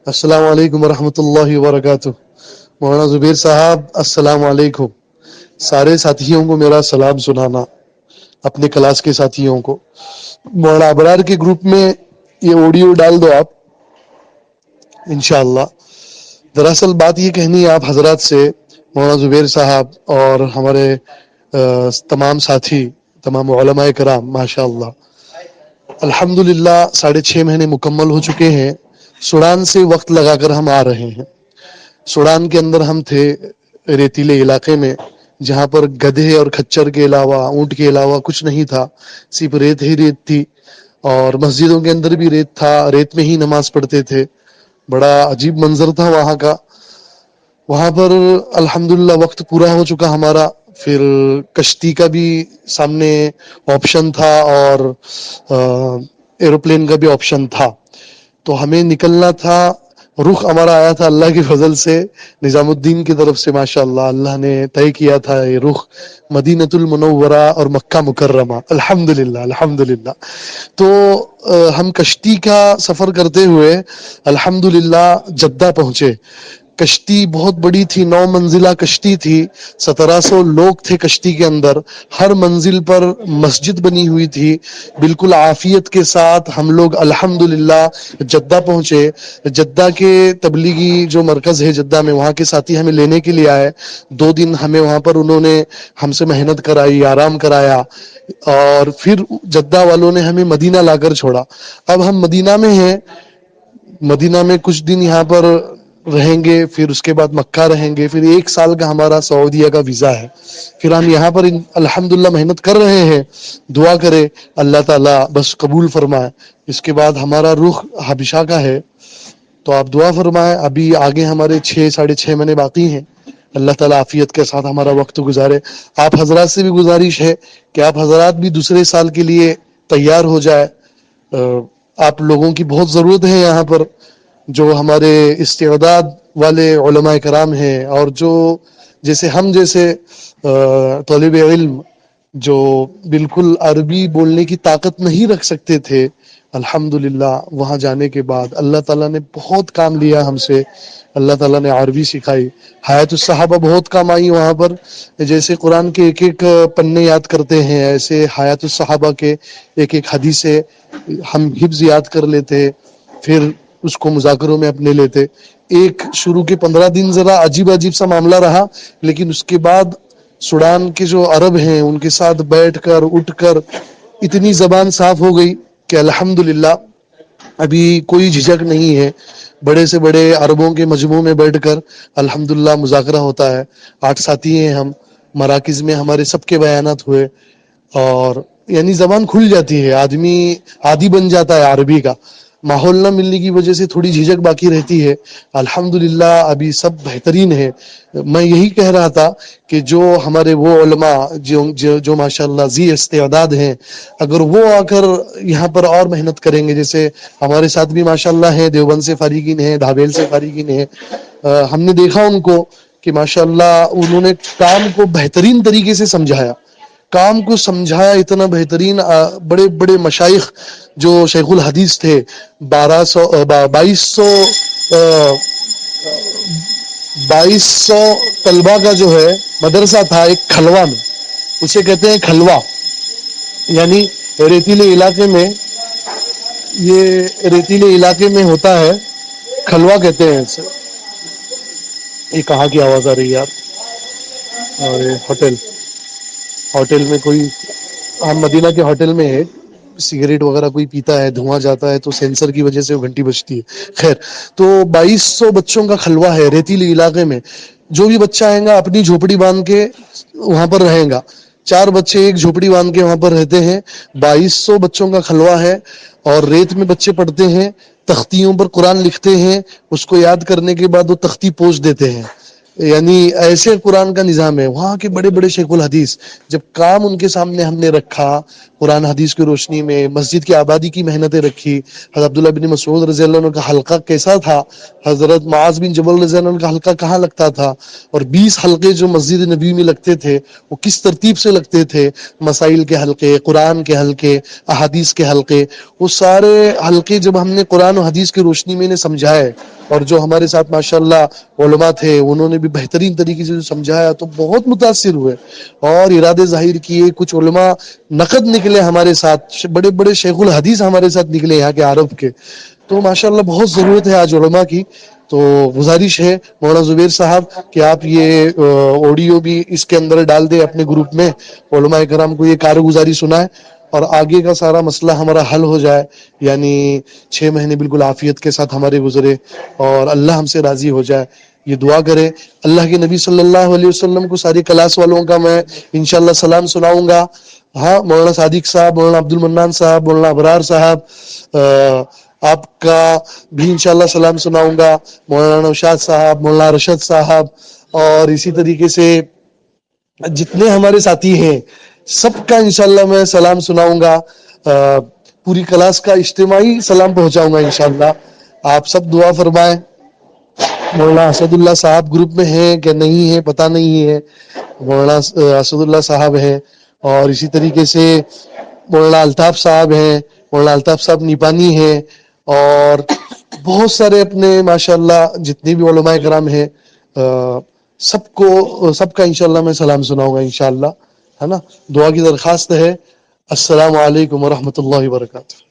السلام علیکم ورحمۃ اللہ وبرکاتہ۔ مولانا زبیر صاحب السلام علیکم۔ سارے ساتھیوں کو میرا سلام سنانا، اپنے کلاس کے ساتھیوں کو۔ مولانا ابرار کے گروپ میں یہ آڈیو ڈال دو آپ انشاءاللہ۔ دراصل بات یہ کہنی ہے آپ حضرات سے، مولانا زبیر صاحب اور ہمارے تمام ساتھی، تمام علماء کرام، ماشاءاللہ الحمدللہ 6.5 مہینے مکمل ہو چکے ہیں۔ سوڈان سے وقت لگا کر ہم آ رہے ہیں۔ سوڈان کے اندر ہم تھے ریتیلے علاقے میں، جہاں پر گدھے اور کھچر کے علاوہ، اونٹ کے علاوہ کچھ نہیں تھا، صرف ریت ہی ریت تھی، اور مسجدوں کے اندر بھی ریت تھا، ریت میں ہی نماز پڑھتے تھے۔ بڑا عجیب منظر تھا وہاں کا۔ وہاں پر الحمدللہ وقت پورا ہو چکا ہمارا، پھر کشتی کا بھی سامنے آپشن تھا اور ایروپلین کا بھی آپشن تھا، تو ہمیں نکلنا تھا۔ رخ ہمارا آیا تھا اللہ کی فضل سے نظام الدین کی طرف سے، ماشاءاللہ اللہ نے طے کیا تھا یہ رخ مدینۃ المنورہ اور مکہ مکرمہ، الحمدللہ الحمدللہ۔ تو ہم کشتی کا سفر کرتے ہوئے الحمدللہ جدہ پہنچے۔ کشتی بہت بڑی تھی، 9 منزلہ کشتی تھی، 1700 لوگ تھے کشتی کے اندر۔ ہر منزل پر مسجد بنی ہوئی تھی، بالکل عافیت کے ساتھ ہم لوگ الحمدللہ جدہ پہنچے۔ جدہ کے تبلیغی جو مرکز ہے جدہ میں، وہاں کے ساتھی ہمیں لینے کے لیے آئے۔ 2 دن ہمیں وہاں پر انہوں نے ہم سے محنت کرائی، آرام کرایا، اور پھر جدہ والوں نے ہمیں مدینہ لا کر چھوڑا۔ اب ہم مدینہ میں ہیں، مدینہ میں کچھ دن یہاں پر رہیں گے، پھر اس کے بعد مکہ رہیں گے، پھر 1 سال کا ہمارا سعودیہ کا ویزا ہے۔ پھر ہم یہاں پر الحمدللہ محنت کر رہے ہیں۔ دعا کرے اللہ تعالیٰ بس قبول فرمائے۔ اس کے بعد ہمارا رخ حبشہ کا ہے، تو آپ دعا فرمائیں۔ ابھی آگے ہمارے 6.5 مہینے باقی ہیں۔ اللہ تعالیٰ عافیت کے ساتھ ہمارا وقت گزارے۔ آپ حضرات سے بھی گزارش ہے کہ آپ حضرات بھی دوسرے سال کے لیے تیار ہو جائے۔ آپ لوگوں کی بہت ضرورت ہے یہاں پر، جو ہمارے استعداد والے علماء کرام ہیں، اور جو جیسے ہم جیسے طالب علم جو بالکل عربی بولنے کی طاقت نہیں رکھ سکتے تھے، الحمدللہ وہاں جانے کے بعد اللہ تعالیٰ نے بہت کام لیا ہم سے۔ اللہ تعالیٰ نے عربی سکھائی، حیات الصحابہ بہت کام آئی وہاں پر۔ جیسے قرآن کے ایک ایک پنے یاد کرتے ہیں، ایسے حیات الصحابہ کے ایک ایک حدیث ہم حفظ یاد کر لیتے، پھر اس کو مذاکروں میں اپنے لیتے۔ ایک شروع کے 15 دن ذرا عجیب عجیب سا معاملہ رہا، لیکن اس کے بعد سوڈان کے جو عرب ہیں ان کے ساتھ بیٹھ کر اٹھ کر اتنی زبان صاف ہو گئی کہ الحمدللہ ابھی کوئی جھجک نہیں ہے۔ بڑے سے بڑے عربوں کے مجموع میں بیٹھ کر الحمدللہ مذاکرہ ہوتا ہے۔ 8 ساتھی ہیں ہم، مراکز میں ہمارے سب کے بیانات ہوئے، اور یعنی زبان کھل جاتی ہے، آدمی عادی بن جاتا ہے عربی کا۔ ماحول نہ ملنے کی وجہ سے تھوڑی جھجک باقی رہتی ہے۔ الحمدللہ ابھی سب بہترین ہے۔ میں یہی کہہ رہا تھا کہ جو ہمارے وہ علماء جو ماشاءاللہ ذی استعداد ہیں، اگر وہ آ کر یہاں پر اور محنت کریں گے، جیسے ہمارے ساتھ بھی ماشاءاللہ ہیں، دیوبند سے فارغین ہیں، دھابیل سے فارغین ہیں، ہم نے دیکھا ان کو کہ ماشاءاللہ انہوں نے کام کو بہترین طریقے سے سمجھایا، کام کو سمجھایا اتنا بہترین۔ بڑے بڑے مشائخ جو شیخ الحدیث تھے، 2200 طلبہ کا جو ہے مدرسہ تھا ایک کھلوا میں، اسے کہتے ہیں کھلوا، یعنی ریتیلے علاقے میں، یہ ریتیلے علاقے میں ہوتا ہے، کھلوا کہتے ہیں اسے۔ یہ کہاں کی آواز آ رہی ہے یار؟ اور ہوٹل میں کوئی، ہم مدینہ کے ہوٹل میں ہے، سگریٹ وغیرہ کوئی پیتا ہے، دھواں جاتا ہے تو سینسر کی وجہ سے وہ گھنٹی بجتی ہے۔ خیر، تو 2200 بچوں کا کھلوا ہے ریتیلی علاقے میں۔ جو بھی بچہ آئے گا اپنی جھوپڑی باندھ کے وہاں پر رہیں گا، 4 بچے ایک جھوپڑی باندھ کے وہاں پر رہتے ہیں۔ 2200 بچوں کا کھلوا ہے، اور ریت میں بچے پڑھتے ہیں، تختیوں پر قرآن لکھتے ہیں، اس کو یاد کرنے کے بعد وہ تختی پوچھ دیتے ہیں۔ یعنی ایسے قرآن کا نظام ہے۔ وہاں کے بڑے بڑے شیخ الحدیث، جب کام ان کے سامنے ہم نے رکھا، قرآن حدیث کی روشنی میں مسجد کی آبادی کی محنتیں رکھی۔ حضرت عبداللہ بن مسعود رضی اللہ عنہ کا حلقہ کیسا تھا، حضرت معاذ بن جبل رضی اللہ عنہ کا حلقہ کہاں لگتا تھا، اور 20 حلقے جو مسجد نبی میں لگتے تھے وہ کس ترتیب سے لگتے تھے، مسائل کے حلقے، قرآن کے حلقے، احادیث کے حلقے، وہ سارے حلقے جب ہم نے قرآن و حدیث کی روشنی میں نے سمجھائے، اور جو ہمارے ساتھ ماشاءاللہ علماء تھے انہوں نے بھی بہترین طریقے سے جو سمجھایا تو بہت متاثر ہوئے اور ارادے ظاہر کیے. کچھ علماء نقد نکلے ہمارے ساتھ, بڑے بڑے شیخ الحدیث ہمارے ساتھ نکلے یہاں کے عرب کے. تو ماشاءاللہ بہت ضرورت ہے آج علماء کی. تو گزارش ہے مولانا زبیر صاحب کہ آپ یہ آڈیو بھی اس کے اندر ڈال دیں اپنے گروپ میں, علماء کرام کو یہ کارگزاری سنائے اور آگے کا سارا مسئلہ ہمارا حل ہو جائے. یعنی 6 مہینے بالکل عافیت کے ساتھ ہمارے گزرے اور اللہ ہم سے راضی ہو جائے. یہ دعا کرے. اللہ کے نبی صلی اللہ علیہ وسلم کو ساری کلاس والوں کا میں انشاءاللہ سلام سناؤں گا. ہاں مولانا صادق صاحب, مولانا عبد المنان صاحب, مولانا ابرار صاحب, آپ کا بھی انشاءاللہ سلام سناؤں گا. مولانا نوشاد صاحب, مولانا رشد صاحب, اور اسی طریقے سے جتنے ہمارے ساتھی ہیں سب کا انشاءاللہ میں سلام سناؤں گا. پوری کلاس کا اجتماعی سلام پہنچاؤں گا انشاءاللہ. آپ سب دعا فرمائیں. مولانا اسد اللہ صاحب گروپ میں ہیں کہ نہیں ہے پتہ نہیں ہے. مولانا اسد اللہ صاحب ہیں, اور اسی طریقے سے مولانا الطاف صاحب ہیں, مولانا الطاف صاحب نیپانی ہیں, اور بہت سارے اپنے ماشاءاللہ جتنے بھی علماء کرام ہیں سب کا انشاءاللہ میں سلام سناؤں گا انشاءاللہ, ہے نا. دعا کی درخواست ہے. السلام علیکم ورحمۃ اللہ وبرکاتہ.